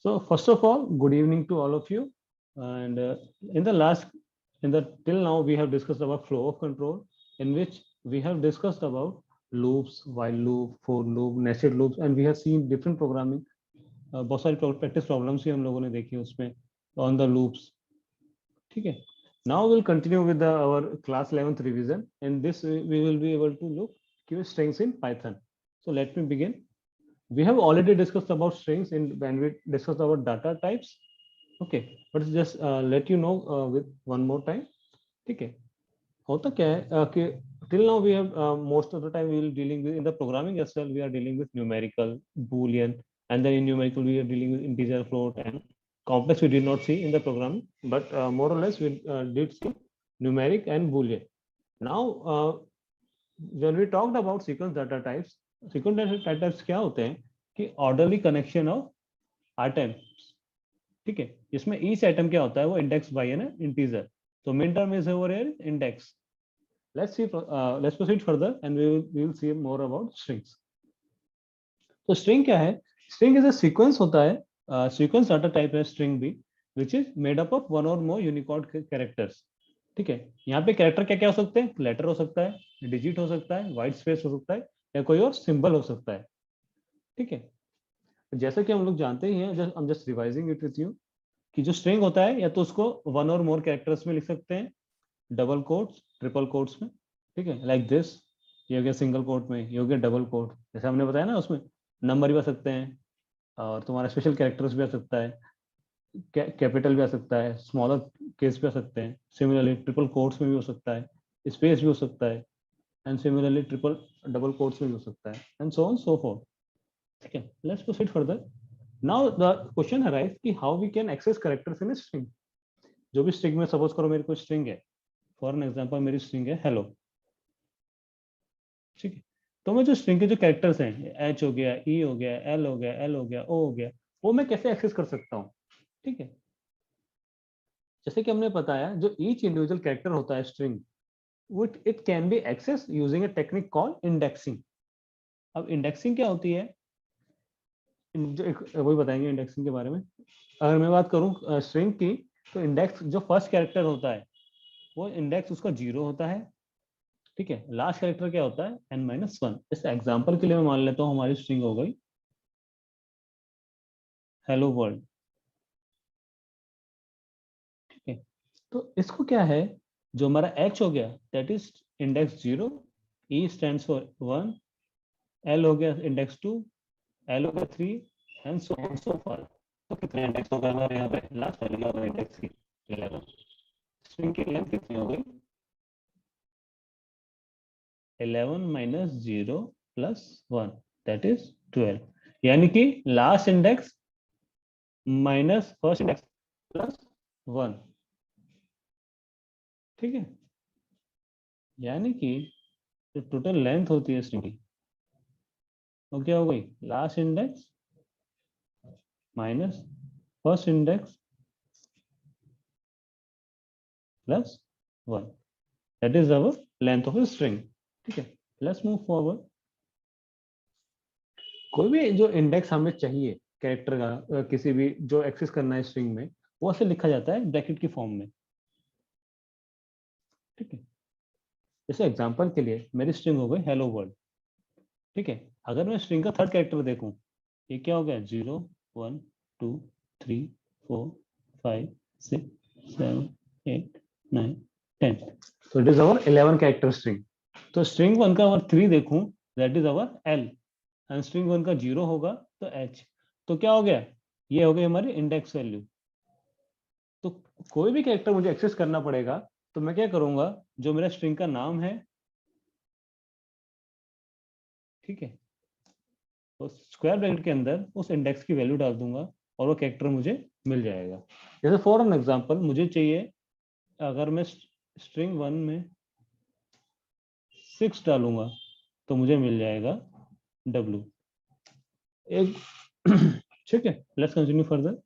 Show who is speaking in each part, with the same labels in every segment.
Speaker 1: So first of all, good evening to all of you. And in the last, till now, we have discussed about flow of control, in which we have discussed about loops, while loop, for loop, nested loops, and we have seen different programming. बहुत सारी practice problems भी हम लोगों ने देखी उसमें on the loops. ठीक है. Now we'll continue with our class 11th revision. In this, we will be able to look at strings in Python. So let me begin. We have already discussed about strings when we discussed about data types. Okay, but just let you know with one more time. ठीक है. होता क्या है कि till now we have most of the time we will dealing with in the programming as well, we are dealing with numerical, boolean, and then in numerical we are dealing with integer, float, and complex we did not see in the programming, but more or less we did see numeric and boolean. Now when we talked about sequence data types क्या होते हैं कि orderly connection of items. ठीक है. इसमें each item क्या होता है, वो इंडेक्स बाय एन इंटीजर. तो main term is over here index. let's proceed further and we will see more about strings. तो string क्या है? String is a sequence होता है, sequence data type है string भी, which is made up of one or more Unicode characters. ठीक है. यहाँ पे कैरेक्टर क्या क्या हो सकते हैं? लेटर हो सकता है, डिजिट हो सकता है, व्हाइट स्पेस हो सकता है, या कोई और सिंबल हो सकता है. ठीक है. जैसा कि हम लोग जानते ही हैं, I'm just revising it with you, कि जो स्ट्रिंग होता है या तो उसको वन और मोर कैरेक्टर्स में लिख सकते हैं, डबल कोट्स, ट्रिपल कोट्स में. ठीक है. लाइक दिस, ये हो गया सिंगल कोट में, ये हो गया डबल कोट. जैसे हमने बताया ना, उसमें नंबर भी आ सकते हैं और तुम्हारा स्पेशल कैरेक्टर्स भी आ सकता है, कैपिटल भी आ सकता है, स्मॉलर केस भी आ सकते हैं. सिमिलरली ट्रिपल कोट्स में भी हो सकता है, स्पेस भी हो सकता है, and similarly triple double quotes में भी हो सकता है, and so on so forth. ठीक है. Let's proceed further. Now the question arise कि how we can access characters in string. जो भी स्ट्रिंग में, सपोज करो मेरी कोई स्ट्रिंग है, फॉर एन एग्जांपल मेरी स्ट्रिंग है हेलो. ठीक है. तो मैं जो स्ट्रिंग के जो कैरेक्टर्स हैं, एच हो गया, ई हो गया, एल हो गया, एल हो गया, ओ हो गया, वो मैं कैसे एक्सेस कर सकता हूँ. ठीक है. जैसे कि हमने बताया, जो ईच इंडिविजुअल कैरेक्टर होता है स्ट्रिंग, वो it can be access using a technique called indexing. अब इंडेक्सिंग क्या होती है, वही बताएंगे इंडेक्सिंग के बारे में. अगर मैं बात करूं स्ट्रिंग की, तो इंडेक्स जो फर्स्ट कैरेक्टर होता है, वो इंडेक्स उसका 0 होता है. ठीक है. लास्ट कैरेक्टर क्या होता है, n-1. इस एग्जांपल के लिए मैं मान लेता हूं हमारी स्ट्रिंग हो गई हेलो वर्ल्ड. ठीक है. तो इसको क्या है, जो हमारा h हो गया, that is index 0, e stands for 1, l हो गया इंडेक्स 2, l हो गया 3, and so on so forth. तो कितने इंडेक्स हो गए हमारे यहाँ पे, लास्ट वैल्यू क्या होगा इंडेक्स की 11. स्ट्रिंग की लेंथ कितनी हो गई, 11 minus 0 plus 1, that is 12. यानी कि last index minus first index plus 1. ठीक है. यानी कि जो टोटल लेंथ होती है स्ट्रिंग की, वो क्या हो गई, last index minus first index plus 1. That is our length of string. ठीक है. Let's move forward. कोई भी जो इंडेक्स हमें चाहिए कैरेक्टर का, किसी भी जो एक्सेस करना है स्ट्रिंग में, वो ऐसे लिखा जाता है ब्रैकेट की फॉर्म में. ठीक है. जैसे एग्जांपल के लिए मेरी स्ट्रिंग हो गई हेलो वर्ल्ड. ठीक है. अगर मैं स्ट्रिंग का थर्ड कैरेक्टर देखूं, ये क्या हो गया, 0 1 2 3 4 5 6 7 8 9 10. so it is our 11 character string. तो स्ट्रिंग 1 का अगर 3 देखूं, that is our L, and string 1 का 0 होगा तो एच. तो क्या हो गया, ये हो गई हमारी इंडेक्स वैल्यू. तो कोई भी कैरेक्टर मुझे एक्सेस करना पड़ेगा, तो मैं क्या करूंगा, जो मेरा स्ट्रिंग का नाम है, ठीक है, तो स्क्वायर ब्रैकेट के अंदर उस इंडेक्स की वैल्यू डाल दूंगा और वो कैरेक्टर मुझे मिल जाएगा. जैसे फॉर एन एग्जांपल मुझे चाहिए, अगर मैं स्ट्रिंग 1 में 6 डालूंगा तो मुझे मिल जाएगा W. एक ठीक है. Let's continue further.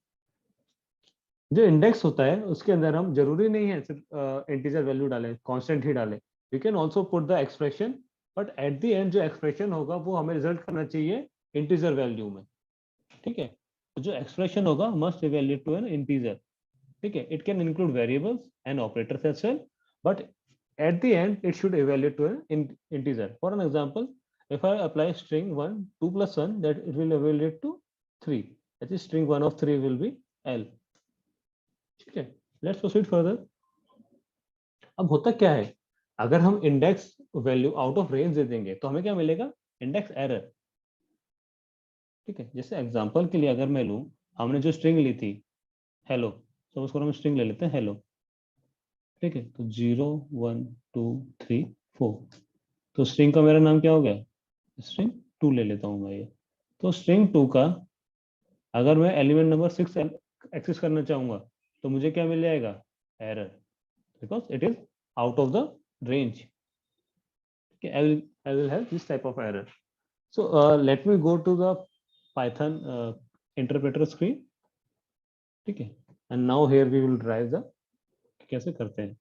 Speaker 1: जो इंडेक्स होता है उसके अंदर हम जरूरी नहीं है सिर्फ इंटीजर वैल्यू डालें, कांस्टेंट ही डालें. We can also put the expression, but at the end जो एक्सप्रेशन होगा वो हमें रिजल्ट करना चाहिए इंटीजर वैल्यू में. ठीक है. तो जो एक्सप्रेशन होगा must evaluate to an integer, ठीक है. It can include variables and operators as well, but at the end it should evaluate to an integer. For an example, if I apply string 1 2 plus 1, that it will evaluate to 3, that is string 1 of 3 will be L. ठीक है, let's proceed further. अब होता क्या है, अगर हम index value out of range दे देंगे तो हमें क्या मिलेगा, इंडेक्स एरर. ठीक है, जैसे एग्जांपल के लिए अगर मैं लूं, हमने जो स्ट्रिंग ली थी हेलो, तो उसको हम स्ट्रिंग ले लेते हैं हेलो. ठीक है, तो 0 1 2 3 4, तो स्ट्रिंग का मेरा नाम क्या हो गया, स्ट्रिंग 2 ले लेता हूँ मैं ये. तो स्ट्रिंग 2 का अगर मैं एलिमेंट नंबर 6 एक्सेस करना चाहूंगा तो मुझे क्या मिल जाएगा, error, because it is out of the range. I will have this type of error. So let me go to the Python interpreter screen. ठीक है, and now here we will drive the कैसे करते हैं.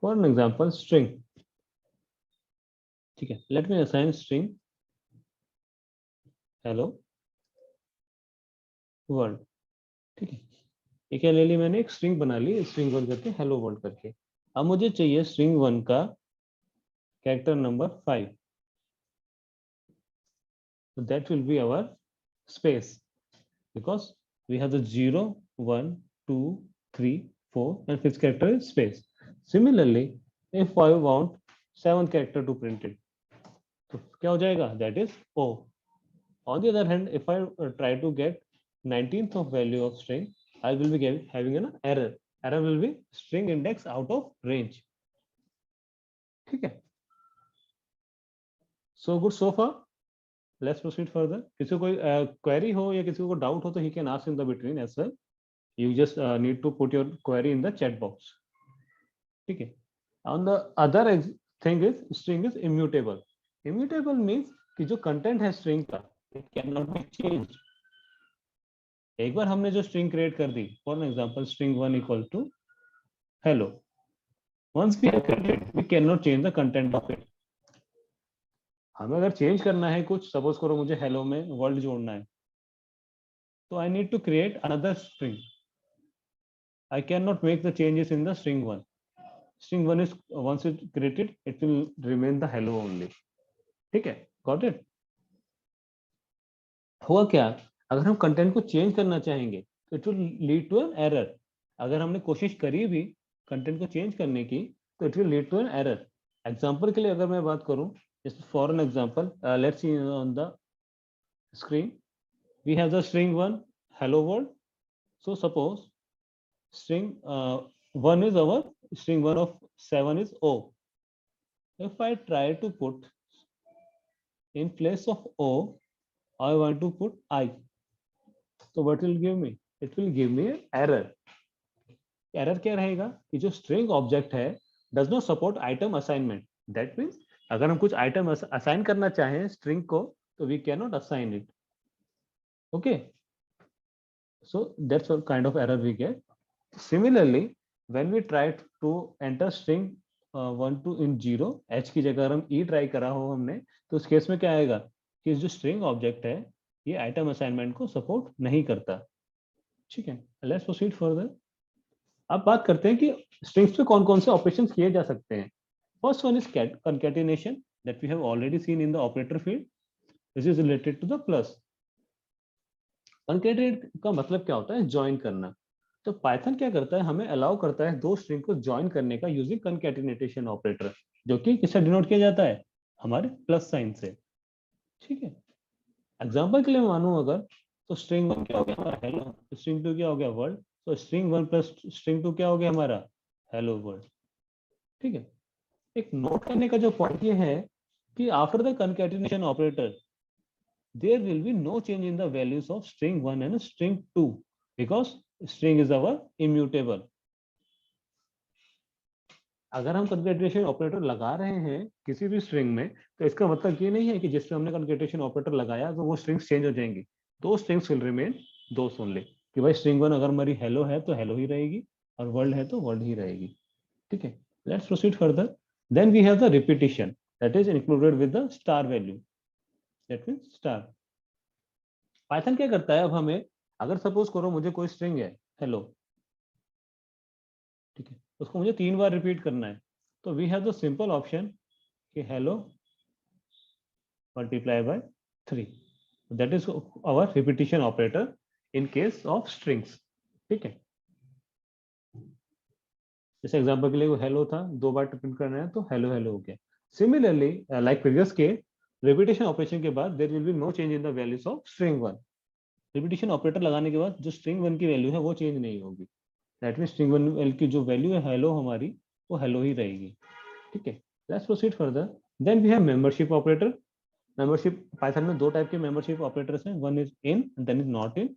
Speaker 1: For an example, string. ठीक है, let me assign string hello world. ठीक है, ये क्या ले ली मैंने, एक स्ट्रिंग बना ली स्ट्रिंग 1 करके हेलो वर्ल्ड करके. अब मुझे चाहिए स्ट्रिंग 1 का character number 5, so that will be our space, because we have the 0 1 2 3 4 and 5th character is space. Similarly, if I want 7th character to print it, तो क्या हो जाएगा, that is O. On the other hand, if I try to get 19th of value of string, I will be having an error. Error will be string index out of range. ठीक है, so good so far. Let's proceed further. किसी को कोई query हो या किसी को doubt हो तो he can ask in the between as well. You just need to put your query in the chat box. ठीक है. On the other thing is string is immutable. Immutable means कि जो content है string का it cannot be changed. एक बार हमने जो string create कर दी, for an example string 1 equal to hello. Once we have created, we cannot change the content of it. हमें अगर चेंज करना है कुछ, सपोज करो मुझे हेलो में वर्ल्ड जोड़ना है, तो I need to create another string. I can not make the changes in the string 1. String 1 is once it created it will remain the hello only. ठीक है, गॉट इट. हुआ क्या, अगर हम कंटेंट को चेंज करना चाहेंगे तो it will lead to an error. अगर हमने कोशिश करी भी कंटेंट को चेंज करने की तो it will lead to an error. Example के लिए अगर मैं बात करूं, just for an example, let's see on the screen we have the string 1 hello world. So suppose string 1 is our string 1 of 7 is O. If I try to put in place of O, I want to put I, so what will give me, it will give me an error. Error क्या रहेगा कि जो string object है does not support item assignment. That means अगर हम कुछ item assign करना चाहें स्ट्रिंग को तो we can not assign it. Okay, so that's one kind of error we get. Similarly when we try to enter string 1 2 in 0, H की जगह हम ई ट्राई करा हो हमने, तो उस केस में क्या आएगा कि जो स्ट्रिंग ऑब्जेक्ट है ये आइटम असाइनमेंट को सपोर्ट नहीं करता. ठीक है, लेट्स प्रोसीड फर्दर. अब बात करते हैं कि स्ट्रिंग्स पे कौन कौन से ऑपरेशंस किए जा सकते हैं. First one is concatenation that we have already seen in the operator field. This is related to the plus. Concatenate का मतलब क्या होता है, ज्वाइन करना. तो Python क्या करता है, हमें अलाउ करता है दो स्ट्रिंग को ज्वाइन करने का यूजिंग concatenation ऑपरेटर, जो कि किससे डिनोट किया जाता है, हमारे प्लस साइन से. ठीक है, एग्जांपल के लिए मानूं अगर, तो स्ट्रिंग 1 क्या हो गया हमारा हेलो, स्ट्रिंग 2 क्या हो गया वर्ल्ड, तो स्ट्रिंग 1 प्लस स्ट्रिंग 2 क्या हो गया हमारा हेलो वर्ल्ड. ठीक है, एक नोट करने का जो पॉइंट ये है कि after the concatenation operator there will be no change in the values of string 1 and string 2 because string is our immutable. अगर हम कंकैटिनेशन ऑपरेटर लगा रहे हैं किसी भी स्ट्रिंग में, तो इसका मतलब ये नहीं है कि जिसमें हमने कंकैटिनेशन ऑपरेटर लगाया तो वो स्ट्रिंग्स चेंज हो जाएंगी. दो strings will remain those only. कि भाई स्ट्रिंग 1 अगर हमारी हेलो है तो हेलो ही रहेगी, और वर्ल्ड है तो वर्ल्ड ही रहेगी. ठीक है, let's proceed further. Then we have the repetition that is included with the star value. That means star. Python क्या करता है, अब हमें अगर सपोज करो मुझे कोई स्ट्रिंग है हेलो, ठीक है, उसको मुझे 3 बार रिपीट करना है, तो we have the simple option कि hello multiply by 3, that is our repetition operator in case of strings. ठीक है, जैसे एग्जांपल के लिए वो हेलो था, 2 बार रिपीट करना है तो हेलो हेलो हो गया। Similarly like previous case, repetition operation के बाद there will be no change in the values of string 1। Repetition operator लगाने के बाद जो स्ट्रिंग 1 की वैल्यू है वो चेंज नहीं होगी, दैट मीन स्ट्रिंग 1 की जो वैल्यू है हेलो हमारी, वो हेलो ही रहेगी। ठीक है, let's proceed further. Then we have membership operator. Membership Python में 2 टाइप के मेंबरशिप ऑपरेटर्स हैं, one is in then is not in.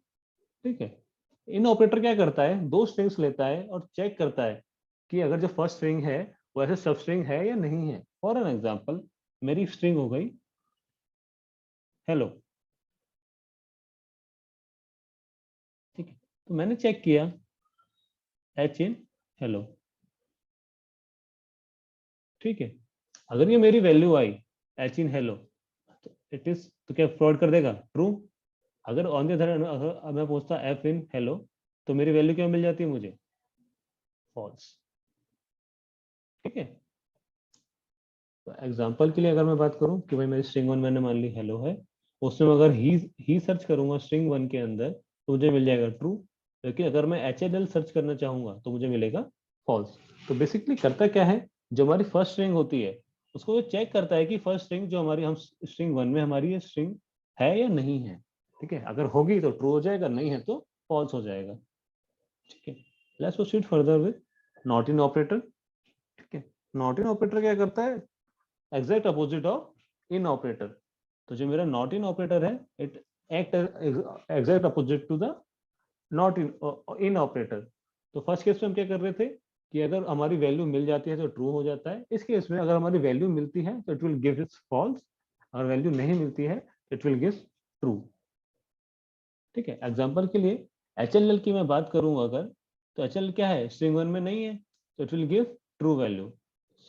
Speaker 1: ठीक है, इन ऑपरेटर क्या करता है, 2 स्ट्रिंग्स लेता है और चेक करता है कि अगर जो फर्स्ट स्ट्रिंग है वो ऐसे सब स्ट्रिंग है या नहीं है। फॉर एन एग्जांपल, मेरी स्ट्रिंग हो गई हेलो, ठीक है, तो मैंने चेक किया एच इन हेलो। ठीक है, अगर ये मेरी value I H in hello, तो इट इज, तो क्या फ्रॉड कर देगा, ट्रू। अगर ऑन द अदर अगर मैं पूछता एफ इन हेलो, तो मेरी वैल्यू क्या मिल जाती है मुझे, फॉल्स। ठीक है, तो एग्जांपल के लिए अगर मैं बात करूं कि भाई मेरी स्ट्रिंग 1 मैंने मान ली हेलो है, उसमें अगर ही सर्च करूंगा स्ट्रिंग 1 के अंदर तो मुझे मिल जाएगा ट्रू, लेकिन अगर मैं एच एल एल सर्च करना चाहूंगा तो मुझे मिलेगा फॉल्स। तो बेसिकली करता क्या है, जो हमारी फर्स्ट स्ट्रिंग होती है उसको वो चेक करता है कि फर्स्ट स्ट्रिंग जो हमारी हम स्ट्रिंग 1 में हमारी ये स्ट्रिंग है या नहीं है। ठीक है, अगर होगी तो ट्रू हो जाएगा, नहीं है तो फॉल्स हो जाएगा। ठीक है, let's proceed further with not in operator. ठीक है, नॉट इन ऑपरेटर क्या करता है, exact opposite of in operator. तो जो मेरा नॉट इन ऑपरेटर है, it act exact opposite to the not in operator. तो फर्स्ट केस में हम क्या कर रहे थे कि अगर हमारी वैल्यू मिल जाती है तो ट्रू हो जाता है। इस केस में अगर हमारी वैल्यू मिलती है तो इट विल गिव फॉल्स, और वैल्यू नहीं मिलती है इट विल गिव ट्रू। ठीक है, एग्जांपल के लिए एच एल एल की मैं बात करूं अगर, तो एच एल क्या है, स्ट्रिंग 1 में नहीं है, तो it will give true value.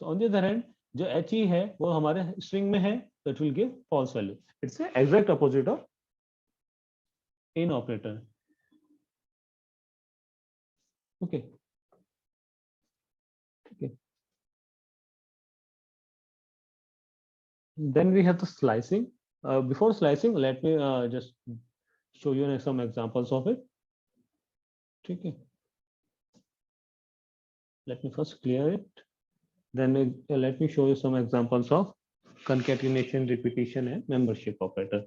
Speaker 1: So on the other hand जो एच ई है वो हमारे स्ट्रिंग में है, तो it will give false value. It's exact opposite of in operator. Okay, ठीक है, then we have the slicing. Before slicing, let me just show you some examples of it. ठीक है, let me first clear it, then let me show you some examples of concatenation, repetition and membership operator.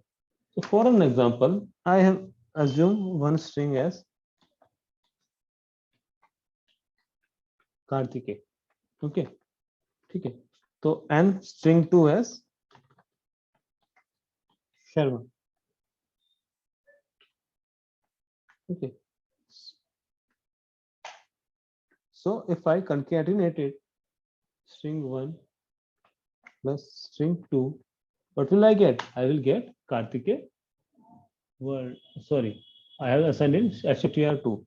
Speaker 1: So for an example, I have assumed one string as Karthike. Okay, ठीक है, तो and string 2 as Sharma. Okay, so if I concatenate it, string 1 plus string 2, what will I get? I will get Karthike word, sorry, I have assigned in str2,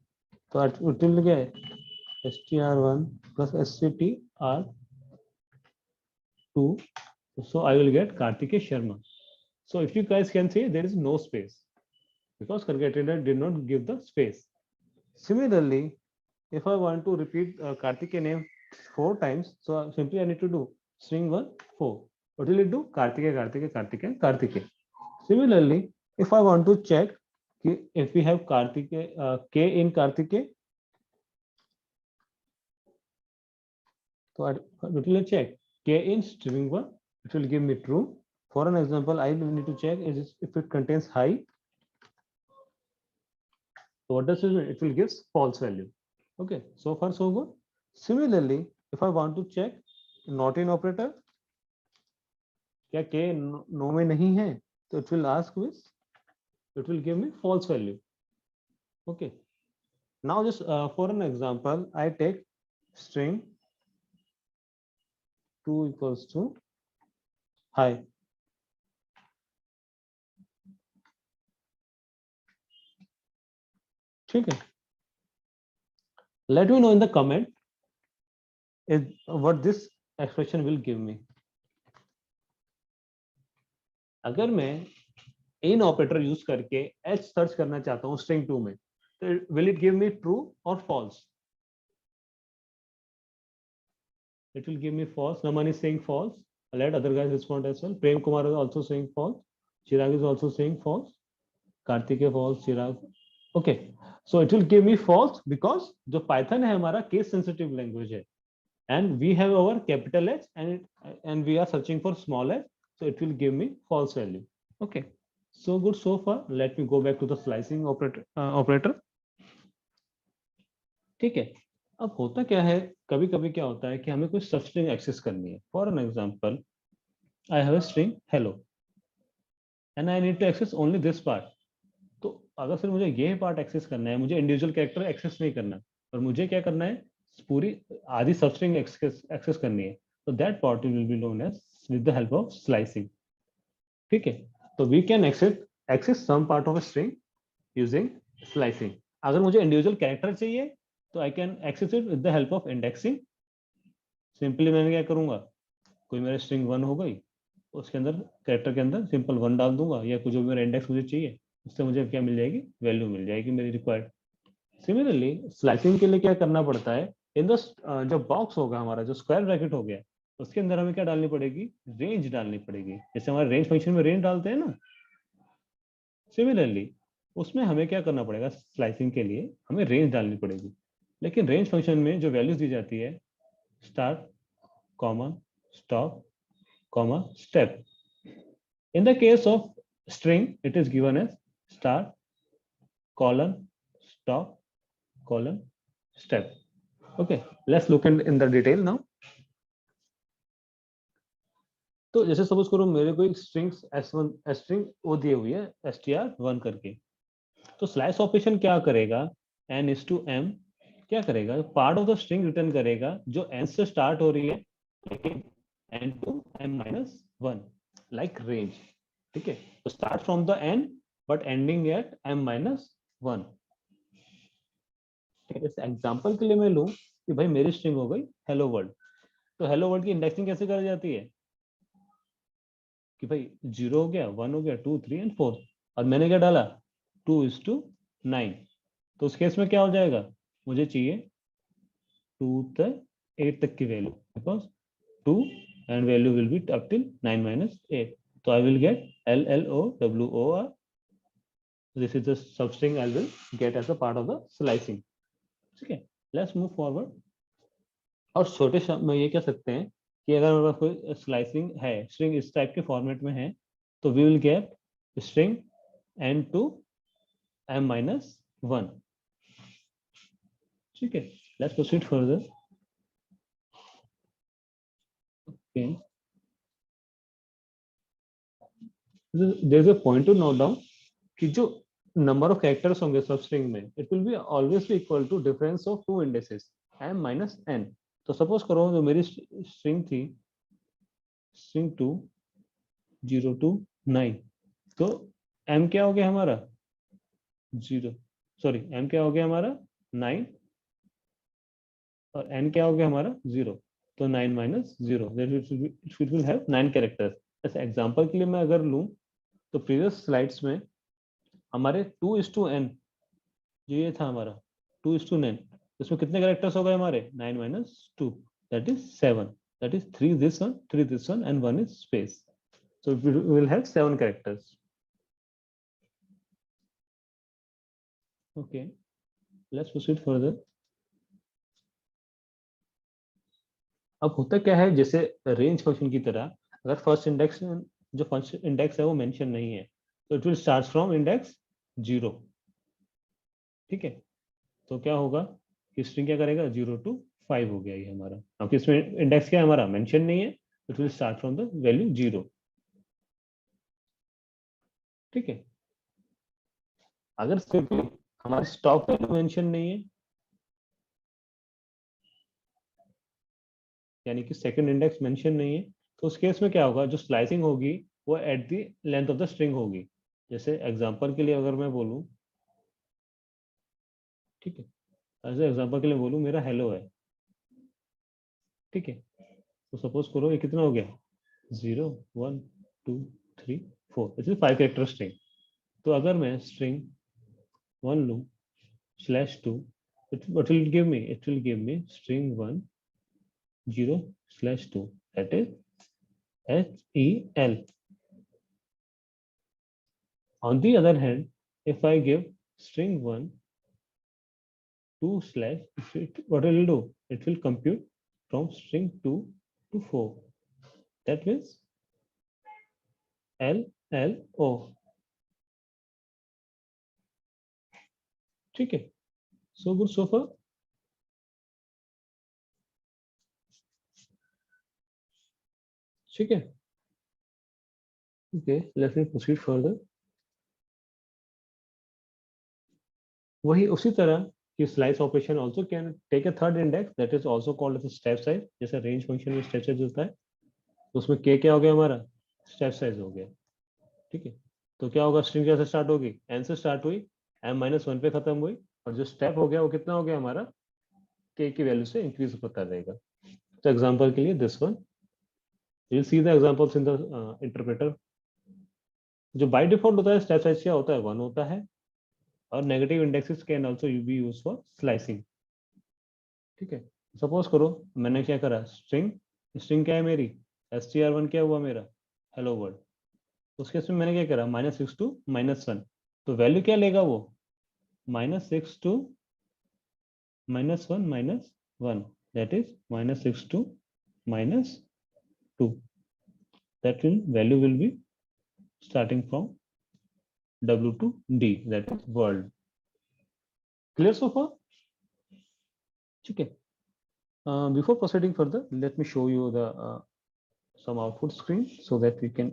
Speaker 1: so it will get str1 plus str2, so I will get Karthike Sharma. So if you guys can see, there is no space because concatenator did not give the space. Similarly, if I want to repeat Karthike name 4 times, so simply I need to do string 1 4. What will it do? Karthike, Karthike, Karthike, Karthike. Similarly, if I want to check if we have Karthike, K in Karthike, so it will check K in string 1, it will give me true. For an example, I need to check is if it contains high. So what does it mean? It will give false value. Okay, so far so good. Similarly, if I want to check not in operator, क्या K no में नहीं है, तो it will ask with, it will give me false value. Okay, now just for an example, I take string 2 equals to high. ठीक है, let me know in the comment is what this expression will give me. अगर मैं इन operator use करके H search करना चाहता हूँ string 2 में, तो will it give me true और false? It will give me false. Naman is saying false. Let other guys respond as well. Prem Kumar is also saying false. Chirag is also saying false. Karthik is false. Chirag. Okay. So it will give me false because जो Python है हमारा case sensitive language है, and we have our capital H and we are searching for small h, so it will give me false value. Okay. So good so far. Let me go back to the slicing operator. ठीक है. अब होता क्या है, कभी कभी क्या होता है कि हमें कोई सब स्ट्रिंग एक्सेस करनी है. For an example, I have a string hello and I need to access only this part. तो अगर सिर्फ मुझे ये पार्ट एक्सेस करना है, मुझे इंडिविजुअल कैरेक्टर एक्सेस नहीं करना, और मुझे क्या करना है, पूरी आधी सब स्ट्रिंग एक्सेस करनी है, तो that part will be known as with the help of slicing. ठीक है. तो we can access some part of a string using slicing. अगर मुझे इंडिविजुअल कैरेक्टर चाहिए तो I can access it with the help of indexing. Simply मैं क्या करूंगा, कोई मेरा स्ट्रिंग 1 हो गई, उसके अंदर कैरेक्टर के अंदर सिंपल 1 डाल दूंगा, या कुछ जो मेरा इंडेक्स मुझे चाहिए उससे मुझे क्या मिल जाएगी, वैल्यू मिल जाएगी मेरी रिक्वायर्ड. सिमिलरली स्लाइसिंग के लिए क्या करना पड़ता है, इन द जो बॉक्स होगा हमारा, जो स्क्वायर ब्रैकेट हो गया, उसके अंदर हमें क्या डालनी पड़ेगी, रेंज डालनी पड़ेगी. जैसे हमारे रेंज फंक्शन में रेंज डालते हैं ना, सिमिलरली उसमें हमें क्या करना पड़ेगा, स्लाइसिंग के लिए हमें रेंज डालनी पड़ेगी. लेकिन रेंज फंक्शन में जो वैल्यूज दी जाती है, start, comma, stop, comma, step. In the case of string, it is given as start, colon, stop, colon, step. Okay, let's look in the detail now. तो जैसे सपोज करो मेरे को एक स्ट्रिंग वो दिए हुई है str1 करके, तो स्लाइस ऑपरेशन क्या करेगा, n is to m क्या करेगा, part of the string return करेगा जो n से स्टार्ट हो रही है, लेकिन n to m-1 like range. ठीक है. तो start from the n but ending eight m-1. जैसे एग्जांपल के लिए मैं लूं कि भाई मेरी स्ट्रिंग हो गई हेलो वर्ल्ड, तो हेलो वर्ल्ड की इंडेक्सिंग कैसे करी जाती है कि भाई 0 हो गया, 1 हो गया, 2, 3 एंड 4, और मैंने क्या डाला 2:9. तो उस केस में क्या हो जाएगा, मुझे चाहिए 2 तक 8 तक की value, because 2 and value will be up till 9-8. So I will get LLOWOR. This is the substring I will get as a part of the slicing. ठीक है. Let's move forward. और छोटे में ये कह सकते हैं कि अगर हमारे पास कोई स्लाइसिंग है, स्ट्रिंग इस टाइप के फॉर्मेट में है, तो we will get string n to m-1. ठीक है. Let's proceed further. Okay. There is a point to note down कि जो नंबर ऑफ कैरेक्टर्स होंगे सब स्ट्रिंग में, it will be always be equal to difference of two indexes m-n. तो suppose करो जो मेरी स्ट्रिंग थी, स्ट्रिंग 2 0 to 9, तो m क्या हो गया हमारा 0, सॉरी m क्या हो गया हमारा 9, और n क्या हो गया हमारा 0, तो 9-0, इट विल हैव 9 कैरेक्टर्स. ऐसे एग्जांपल के लिए मैं अगर लूं, तो प्रीवियस स्लाइड्स में हमारे 2:n जो ये था हमारा 2:9, इसमें कितने कैरेक्टर्स हो गए हमारे 9-2, that is 7, that is 3 this one, 3 this one and 1 is space. So we will have 7 characters. Okay, let's proceed further. अब होता क्या है, जैसे रेंज फंक्शन की तरह, अगर फर्स्ट इंडेक्स जो फर्स्ट इंडेक्स है वो मेंशन नहीं है, तो it will start from index 0. ठीक है. तो क्या होगा, स्ट्रिंग क्या करेगा 0 to 5 हो गया ये हमारा, अब इसमें इंडेक्स क्या है हमारा मेंशन नहीं है, it will start from the value 0. ठीक है. अगर सिर्फ हमारी स्टॉप वैल्यू मेंशन नहीं है, यानी कि सेकंड इंडेक्स मेंशन नहीं है, तो उस केस में क्या होगा, जो स्लाइसिंग होगी वो at the length of the string होगी. जैसे एग्जांपल के लिए अगर मैं बोलूं, ठीक है, ऐसे एग्जांपल के लिए बोलूं मेरा हेलो है. ठीक है. तो सपोज करो ये कितना हो गया 0 1 2 3 4, इट इज 5 कैरेक्टर स्ट्रिंग. तो अगर मैं string 1 लूं /2, what will it give me? It will give me string 1 0/2, that is HEL. On the other hand, if I give string 1 2/, what will it do? It will compute from string 2 to 4. That means LLO. ठीक है, so good so far. ठीक है, okay, let me proceed further. वही उसी तरह कि slice operation also can take a third index, that is also called as a step size. जैसे range function में step size होता है, तो उसमें k क्या हो गया हमारा? step size हो गया. ठीक है, तो क्या होगा? स्ट्रिंग कैसे स्टार्ट होगी? n से स्टार्ट हुई, m-1 पे खत्म हुई, और जो स्टेप हो गया वो कितना हो गया हमारा? k की वैल्यू से इंक्रीज होता रहेगा. तो एग्जांपल के लिए this one, you see the examples in the interpreter. जो बाय डिफॉल्ट होता है स्टेप साइज क्या होता है? 1 होता है, और negative indexes can also be used for slicing. ठीक है, सपोज करो मैंने क्या करा, स्ट्रिंग स्ट्रिंग क्या है मेरी? str1 क्या हुआ मेरा? Hello world. उसके इसमें मैंने क्या करा? -6 to -1. तो वैल्यू क्या लेगा वो? -6 to -1 -1, that is -6 to -2. That will value will be starting from W to D, that is world. Clear so far? Okay. Before proceeding further, let me show you the some output screen so that we can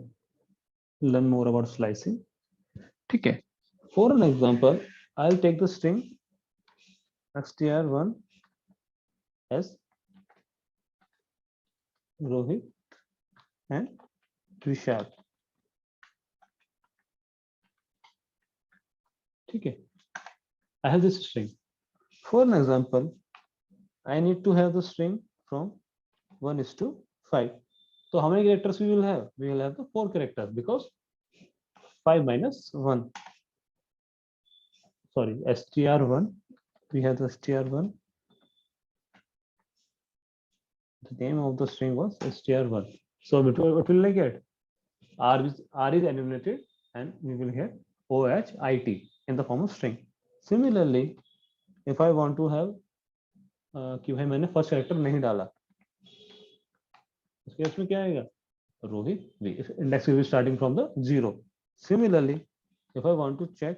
Speaker 1: learn more about slicing. Okay. For an example, I'll take the string str1 as Rohit and Vishal. Okay. I have this string. For an example, I need to have the string from 1:5. So how many characters we will have? We will have the 4 characters because 5 minus 1. Sorry, str1. We have the str1. The name of the string was str1. So what will I get? R is enumerated, and we will get ohit in the form of string. Similarly, if I want to have कि भाई मैंने first character नहीं डाला, उसके इसमें क्या आएगा? Rohit v. Index will be starting from the 0. Similarly, if I want to check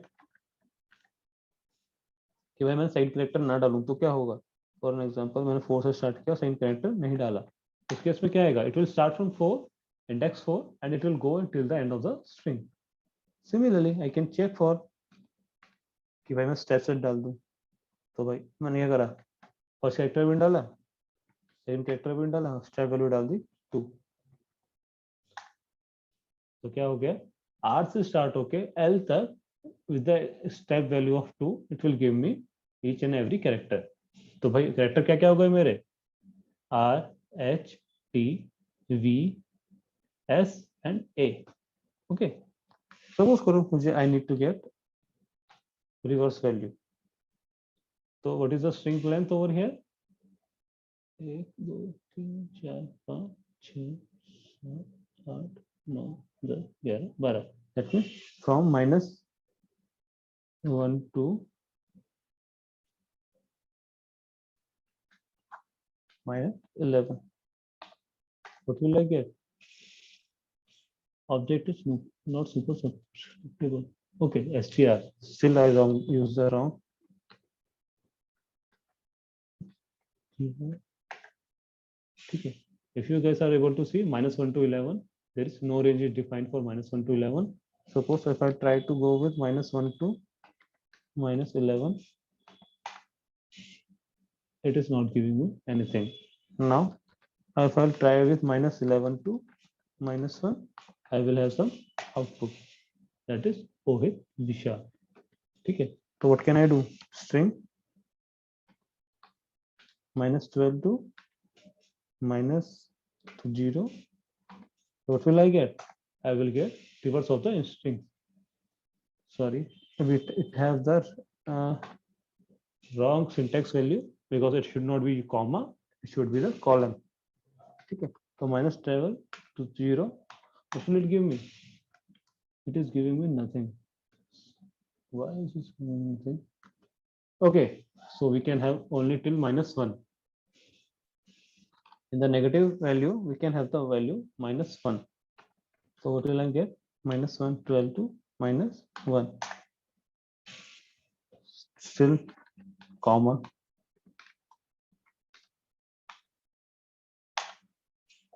Speaker 1: कि भाई मैंने साइड कैरेक्टर ना डालूं तो क्या होगा? फॉर एन एग्जांपल मैंने 4 से स्टार्ट किया, साइड कैरेक्टर नहीं डाला, उस केस में क्या आएगा? It will start from 4, index 4, and it will go till the end of the string. Similarly I can check for कि भाई मैं स्टेप सेट डाल दूं, तो भाई मैंने क्या करा? फर्स्ट कैरेक्टर भी डाला, सेकंड कैरेक्टर भी डाला, स्टेप वैल्यू डाल दी 2. तो क्या हो गया? R से स्टार्ट होके L तक with the step value of 2, it will give me each and every character. तो भाई कैरेक्टर क्या क्या हो गए मेरे? R, H, T, V, S and A. Okay. Suppose करो मुझे I need to get reverse value. तो what is the string length over here? 1 2 3 4 5 6 7 8 9 10 11 12. That means from -1 to -11. What will I get? Object is not super susceptible. Okay, str. Still I use the wrong. Okay. If you guys are able to see -1 to 11, there is no range is defined for -1 to 11. Suppose if I try to go with -1 to -11, it is not giving me anything. Now, if I'll try with -11 to -1, I will have some output. That is Ohit Vishal. ठीक है, तो what can I do? String -12 to -0. What will I get? I will get reverse of the string. sorry, it has the wrong syntax value because it should not be comma, it should be the column. Okay, so minus travel to 0. What will it give me? It is giving me nothing. Why is this giving me nothing? Okay, so we can have only till -1. In the negative value, we can have the value -1. So what will I get? -1, 12 to -1. Still comma.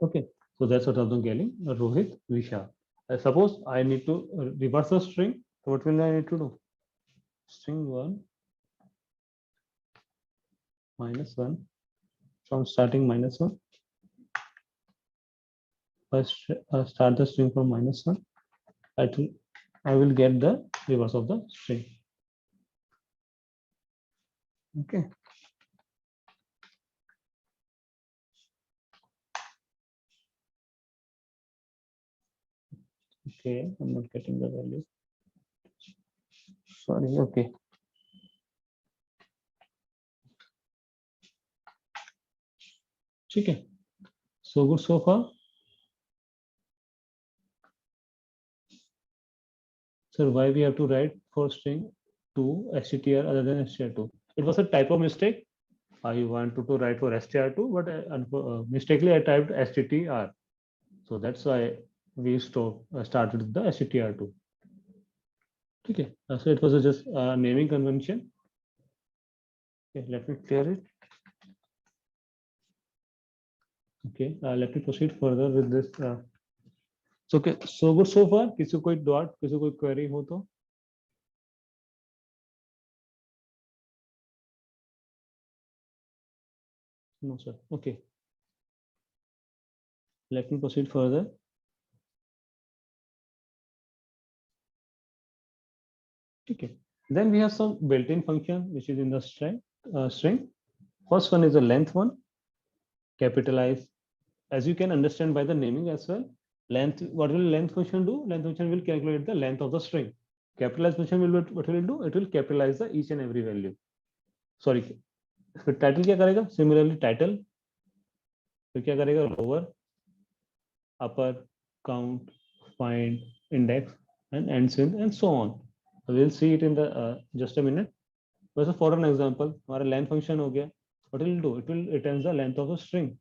Speaker 1: Okay, so that's what I'm getting. Rohit Visha. Suppose I need to reverse a string. So what will I need to do? String 1 -1 from starting -1. First, start the string from -1. I will get the reverse of the string. Okay. Okay, I'm not getting the value. Sorry. Okay. Okay. So good so far. So why we have to write for string to str other than str2? It was a typo mistake. I wanted to write for str2, but mistakenly I typed str. So that's why we started with the str2. Okay. So it was just a naming convention. Okay, let me clear it. Okay, let me proceed further with this. So okay, so good so far. किसी को कोई doubt, किसी को कोई query हो तो? No sir. Okay. Let me proceed further. Okay. Then we have some built-in function which is in the string. First one is the length one. Capitalize. As you can understand by the naming as well. Length. What will length function do? Length function will calculate the length of the string. Capitalize function will what will it do? It will capitalize the each and every value. Sorry. फिर title क्या करेगा? Similarly title. फिर क्या करेगा? Lower, upper, count, find, index, and ends with, and so on. We'll see it in the just a minute. वैसे for an example, हमारा length function हो गया. What will it do? It will return the length of the string.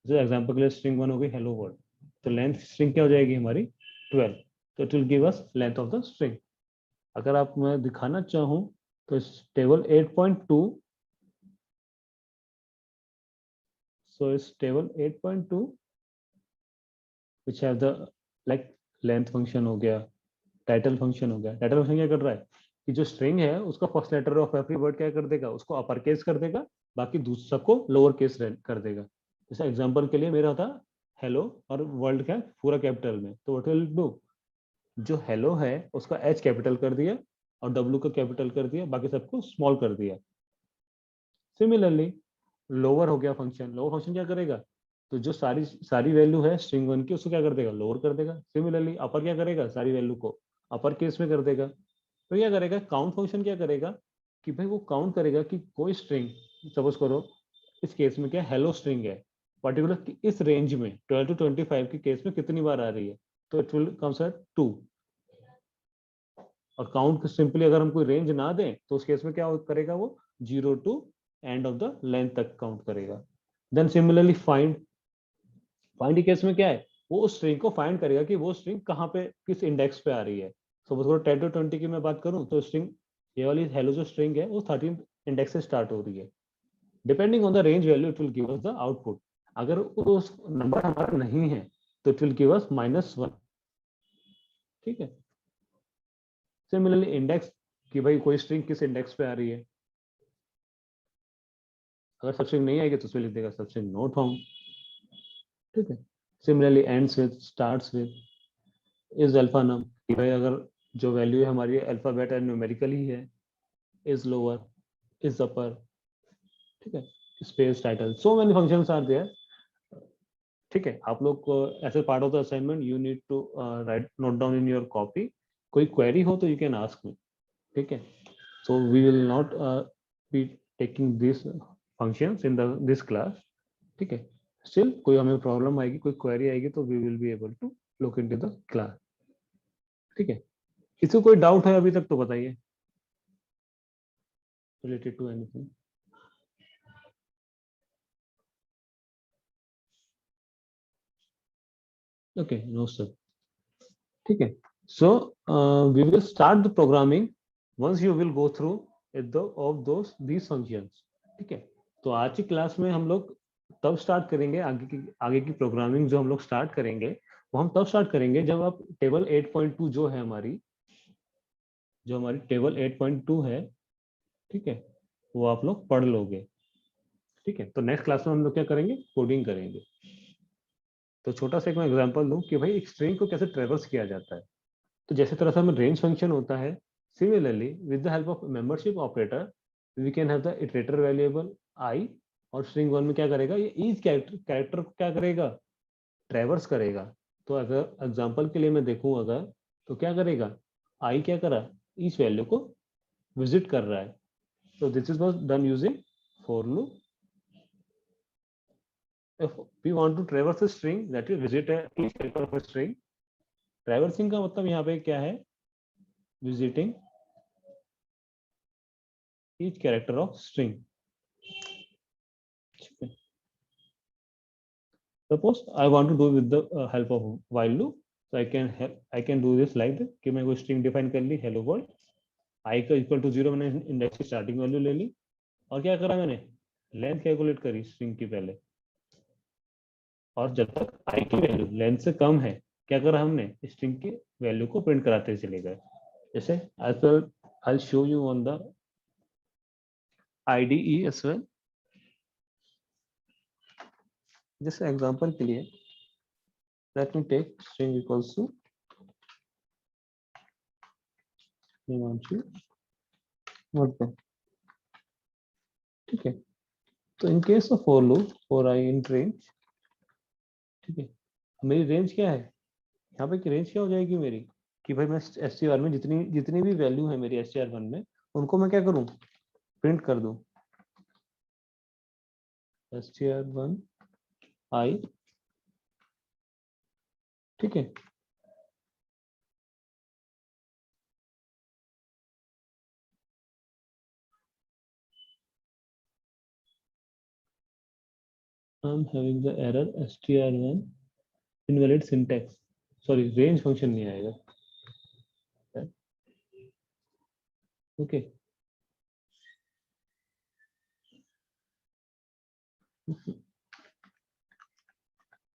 Speaker 1: जैसे example के लिए string 1 हो गई hello world. तो length string क्या हो जाएगी हमारी 12. तो it will give us length of the string. अगर आप मैं दिखाना चाहूँ तो table 8.2. So it's table 8.2 which have the like length function हो गया, title function हो गया. Title function क्या कर रहा है कि जो string है उसका first letter of every word क्या कर देगा, उसको upper case कर देगा, बाकी दूसरा को lower case कर देगा. जैसे एग्जांपल के लिए मेरा था hello और वर्ल्ड क्या पूरा कैपिटल में. तो what will do? जो hello है उसका h कैपिटल कर दिया और w को कैपिटल कर दिया, बाकी सबको स्मॉल कर दिया. सिमिलरली लोअर हो गया फंक्शन. लोअर फंक्शन क्या करेगा? तो जो सारी वैल्यू है स्ट्रिंग 1 की उसको क्या कर देगा? लोअर कर देगा. सिमिलरली अपर क्या करेगा? सारी वैल्यू को अपर केस में कर देगा. तो क्या करेगा? काउंट फंक्शन क्या करेगा कि भाई वो काउंट करेगा कि कोई स्ट्रिंग, सपोज करो इस केस में क्या हेलो स्ट्रिंग है पर्टिकुलर इस रेंज में 12 to 25 के केस में कितनी बार आ रही है, तो इट विल कम्स एट 2. और काउंट सिंपली अगर हम कोई रेंज ना दें तो उस केस में क्या करेगा? वो 0 to and of the length तक काउंट करेगा. देन सिमिलरली फाइंड के केस में क्या है? वो उस स्ट्रिंग को फाइंड करेगा कि वो स्ट्रिंग कहाँ पे किस इंडेक्स पे आ रही है. सपोज करो 10 to 20 की मैं बात करूं तो स्ट्रिंग ये वाली हेलो जो स्ट्रिंग है वो 13 इंडेक्स से स्टार्ट हो रही है. Depending on the range value it will give us the output. अगर उस नंबर हमारा नहीं है तो इट विल गिव अस -1. ठीक है. सिमिलरली इंडेक्स कि भाई कोई स्ट्रिंग किस इंडेक्स पे आ रही है. अगर सब स्ट्रिंग नहीं आएगी तो उसमें लिख देगा सब स्ट्रिंग नॉट फाउंड. ठीक है. Similarly ends with, starts with, is alpha num कि भाई अगर जो वैल्यू है हमारी अल्फाबेट एंड न्यूमेरिकल ही है. Is lower, is upper. ठीक है. Space title, so many functions are there. ठीक है. आप लोग को ऐसे part of the assignment you need to write note down in your copy कोई क्वेरी हो तो यू कैन आस्क मी, ठीक है। So we will not be taking this functions in this class, ठीक है। स्टिल कोई हमें प्रॉब्लम आएगी, कोई क्वेरी आएगी तो we will be able to look into the class, ठीक है। किसी को कोई डाउट है अभी तक तो बताइए, related to anything. Okay, no sir, ठीक है। So we will start the programming once you will go through of those these functions, ठीक है। तो आज की क्लास में हम लोग तब स्टार्ट करेंगे, आगे की प्रोग्रामिंग जो हम लोग स्टार्ट करेंगे वो हम तब स्टार्ट करेंगे जब आप टेबल 8.2 जो है हमारी टेबल 8.2 है, ठीक है, वो आप लोग पढ़ लोगे, ठीक है। तो नेक्स्ट क्लास में हम लोग क्या करेंगे, कोडिंग करेंगे। तो छोटा सा एक मैं एग्जांपल दूं कि भाई एक स्ट्रिंग को कैसे ट्रेवर्स किया जाता है। तो जैसे तरह से हमें रेंज फंक्शन होता है, similarly with the help of membership operator we can have the iterator variable I, और स्ट्रिंग वन में क्या करेगा, ये ईच कैरेक्टर को क्या करेगा, ट्रेवर्स करेगा। तो अगर एग्जांपल के लिए मैं देखूं अगर, तो क्या करेगा, आई क्या करा, ईच वैल्यू को विजिट कर रहा है। So this is was done using for loop. If we want to traverse a string, that is visit each character of a string. Traversing का मतलब यहाँ पे क्या है, visiting each character of string. Suppose I want to do with the help of while loop, so I can do this like this कि मैं कोई string define कर ली, hello world, I का equal to 0 मैंने index की starting value ले ली, और क्या करा मैंने, length calculate करी string की पहले, और जब तक I की वैल्यू लेंथ से कम है, क्या करा हमने, स्ट्रिंग की वैल्यू को प्रिंट कराते चले गए। जैसे as well I'll show you on the IDE as well। जैसे एग्जांपल के लिए let me take string equals to Himanshu Notepad, ठीक है। तो इन case of for loop for I in range, ठीक है, मेरी रेंज क्या है यहाँ पे, की रेंज क्या हो जाएगी मेरी, कि भाई मैं str में जितनी जितनी भी वैल्यू है मेरी str1 में, उनको मैं क्या करूं, प्रिंट कर दूं, str1 i, ठीक है। I'm having the error str1 invalid syntax, sorry range function नहीं आएगा, ओके।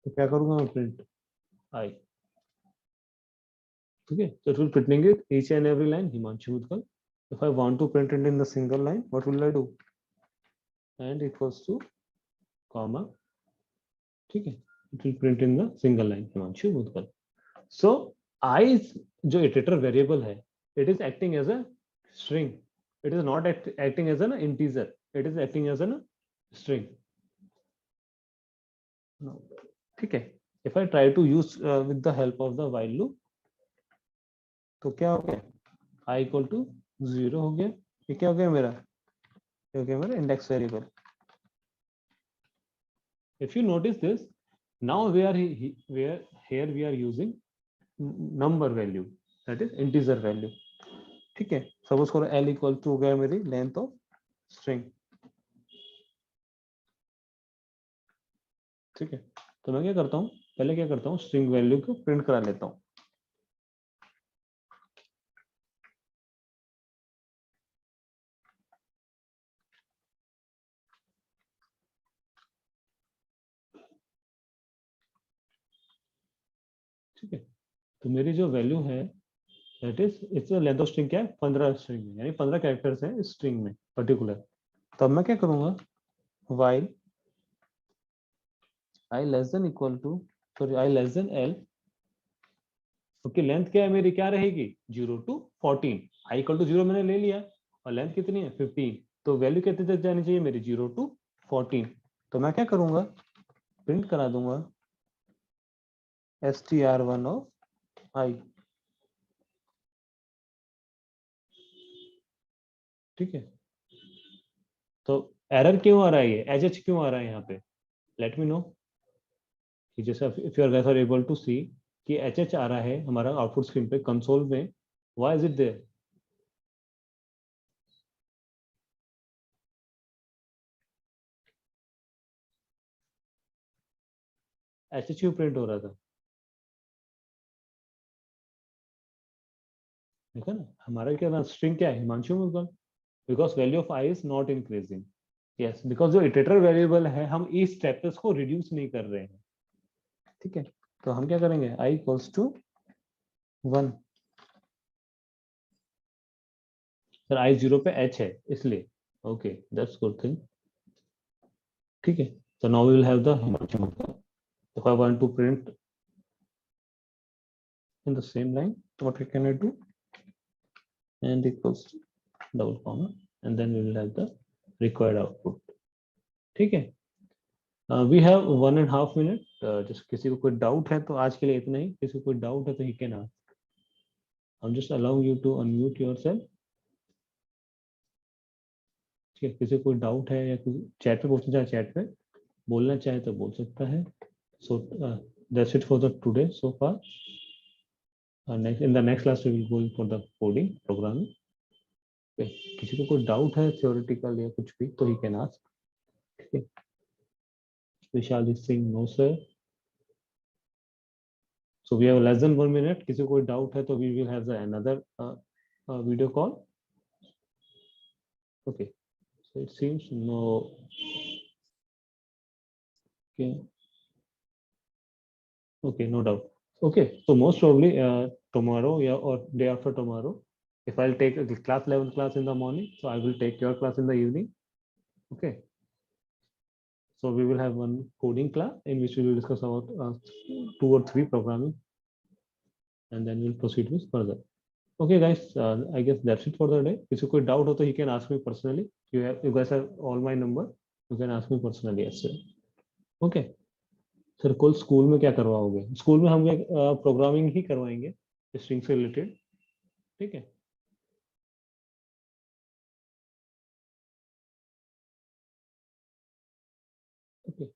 Speaker 1: तो क्या करूंगा मैं, प्रिंट आई, ठीक है। So it will printing it each and every line Himanshu Udkal. If I want to print it in the single line, what will I do, and equals to comma, ठीक है, it will print in the single line Himanshu Udkal. So I जो iterator variable है, it is acting as a string, it is not acting as an integer, it is acting as a string, ठीक है। If I try to use with the help of the while loop, तो क्या हो गया, I equal to 0 हो गया, ये क्या हो गया मेरा, ये हो गया मेरा index variable. If you notice this, now here we are using number value, that is integer value, ठीक है। सपोज करो L इक्वल टू हो गया मेरी लेंथ ऑफ स्ट्रिंग, ठीक है। तो मैं क्या करता हूँ, पहले क्या करता हूँ, स्ट्रिंग वैल्यू को प्रिंट करा लेता हूँ, ठीक है। तो मेरी जो वैल्यू है that is its length of string क्या है, 15 स्ट्रिंग है, यानी 15 कैरेक्टर्स हैं इस स्ट्रिंग में पर्टिकुलर। तब मैं क्या करूंगा, while I less than equal to, sorry I less than L, okay, length क्या है मेरी, क्या रहेगी, 0 to 14, I इक्वल टू 0 मैंने ले लिया, और लेंथ कितनी है 15, तो वैल्यू कितने तक जानी चाहिए मेरी, 0 to 14। तो मैं क्या करूंगा, प्रिंट करा दूंगा str1 of I, ठीक है, तो एरर क्यों आ रहा है, ये एच एच क्यों आ रहा है यहाँ पे, लेट मी नो। कि जैसे if you are guys are able to see कि एच एच आ रहा है हमारा आउटपुट स्क्रीन पे कंसोल में, why is it there? H H क्यों प्रिंट हो रहा था? देखा ना, हमारा क्या ना स्ट्रिंग क्या है, Himanshu Mudgal, because value of I is not increasing. Yes, because जो इटरेटर वेरिएबल है हम इस स्टेटस को रिड्यूस नहीं कर रहे हैं। ठीक है, तो हम क्या करेंगे, I equals to 1। Sir I 0 पे एच है इसलिए, ओके दैट्स गुड थिंग। ठीक है, so now we will have the Himanshu Mukta. If I want to print in the same line, what can I do? And equals to double comma, and then we will have the required output. ठीक है, we have 1.5 minute। Just किसी को कोई doubt है तो आज के लिए इतना ही, किसी को कोई डाउट है तो he can ask. I am just allowing you to unmute yourself. ठीक है, किसी को कोई डाउट है या कोई चैट पे पूछना चाहे चैट पे, बोलना चाहे तो बोल सकता है। So that's it for the today so far. Next in the next class we will go for the coding programming. किसी को कोई डाउट है थ्योरेटिकल या कुछ भी तो ही कैन आस्क। ठीक है, Vishal Singh no sir. So we have less than 1 minute, किसी को कोई डाउट है तो we will have the another video call. Okay, so it seems no. Okay, no doubt. Okay, so most probably tomorrow, yeah, or day after tomorrow, if I'll take the class 11 class in the morning, so I will take your class in the evening. Okay, so we will have one coding class in which we will discuss about 2 or 3 programming, and then we'll proceed with further. Okay, guys, I guess that's it for the day. If you could doubt, he can ask me personally. You guys have all my number. You can ask me personally as well. Okay. Sir कल school में क्या करवाओगे? School में हम programming ही करवाएंगे string से related. ठीक है, ओके।